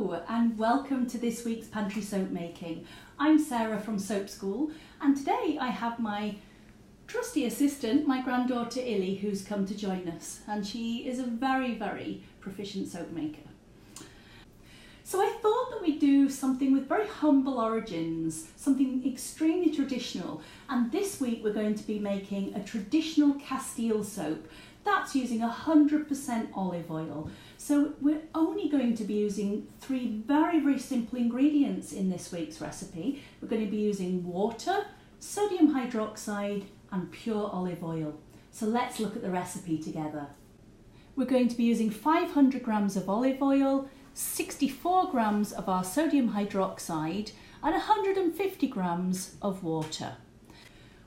Hello and welcome to this week's Pantry Soap Making. I'm Sarah from Soap School and today I have my trusty assistant, my granddaughter Illy, who's come to join us, and she is a very proficient soap maker. So I thought that we'd do something with very humble origins, something extremely traditional, and this week we're going to be making a traditional Castile soap. That's using 100% olive oil. So we're only going to be using three very simple ingredients in this week's recipe. We're going to be using water, sodium hydroxide and pure olive oil. So let's look at the recipe together. We're going to be using 500 grams of olive oil, 64 grams of our sodium hydroxide and 150 grams of water.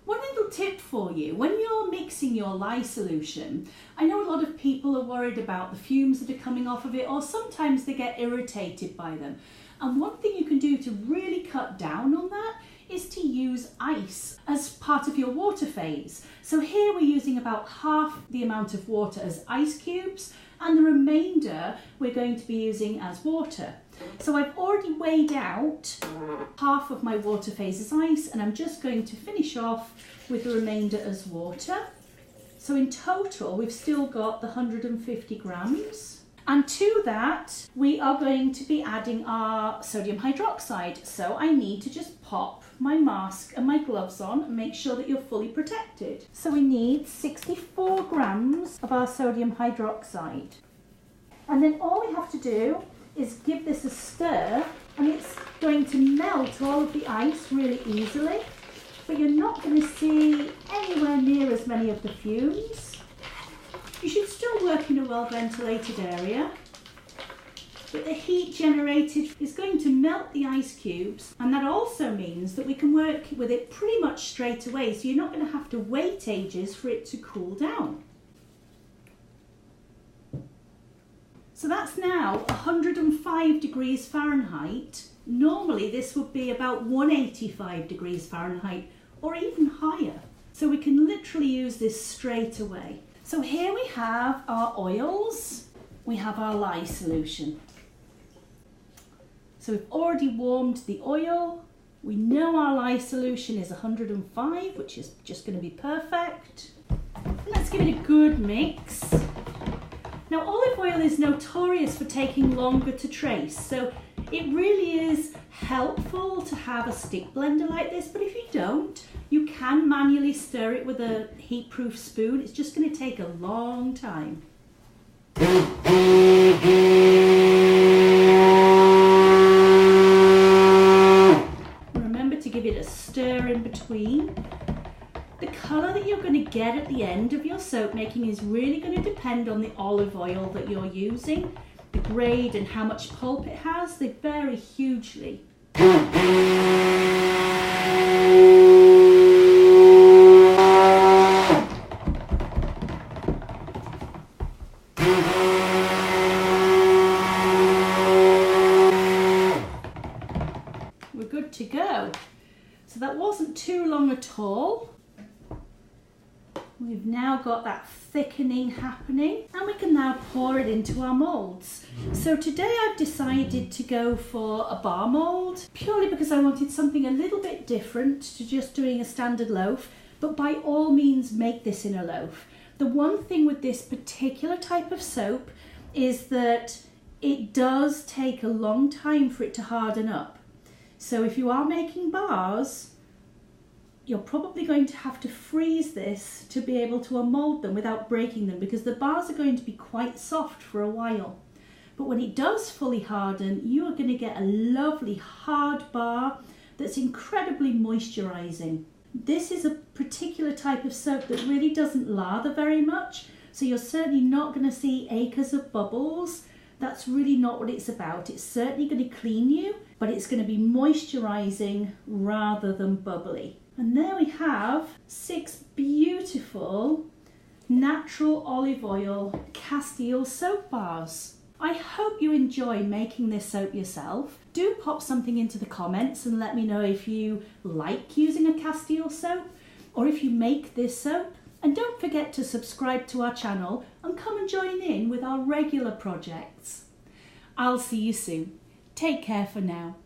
One little tip for you, when you're mixing your lye solution, I know a lot of people are worried about the fumes that are coming off of it, or sometimes they get irritated by them. And one thing you can do to really cut down on that is to use ice as part of your water phase. So here we're using about half the amount of water as ice cubes, and the remainder we're going to be using as water. So I've already weighed out half of my water phase as ice, and I'm just going to finish off with the remainder as water. So in total we've still got the 150 grams. And to that we are going to be adding our sodium hydroxide. So I need to just pop my mask and my gloves on and make sure that you're fully protected. So we need 64 grams of our sodium hydroxide. And then all we have to do is give this a stir, and it's going to melt all of the ice really easily, but you're not going to see anywhere near as many of the fumes. You should still work in a well ventilated area, but the heat generated is going to melt the ice cubes, and that also means that we can work with it pretty much straight away, so you're not going to have to wait ages for it to cool down. So that's now 105 degrees Fahrenheit. Normally this would be about 185 degrees Fahrenheit or even higher. So we can literally use this straight away. So here we have our oils, we have our lye solution. So we've already warmed the oil. We know our lye solution is 105, which is just going to be perfect. And let's give it a good mix. Now olive oil is notorious for taking longer to trace, so it really is helpful to have a stick blender like this, but if you don't, you can manually stir it with a heat-proof spoon. It's just going to take a long time. Remember to give it a stir in between. The colour that you're going to get at the end of your soap making is really going to depend on the olive oil that you're using. The grade and how much pulp it has, they vary hugely. We're good to go. So that wasn't too long at all. We've now got that thickening happening, and we can now pour it into our moulds. So today I've decided to go for a bar mould, purely because I wanted something a little bit different to just doing a standard loaf, but by all means make this in a loaf. The one thing with this particular type of soap is that it does take a long time for it to harden up. So if you are making bars, you're probably going to have to freeze this to be able to mould them without breaking them, because the bars are going to be quite soft for a while. But when it does fully harden, you are going to get a lovely hard bar that's incredibly moisturising. This is a particular type of soap that really doesn't lather very much, so you're certainly not going to see acres of bubbles. That's really not what it's about. It's certainly going to clean you, but it's going to be moisturising rather than bubbly. And there we have 6 beautiful natural olive oil Castile soap bars. I hope you enjoy making this soap yourself. Do pop something into the comments and let me know if you like using a Castile soap or if you make this soap. And don't forget to subscribe to our channel and come and join in with our regular projects. I'll see you soon. Take care for now.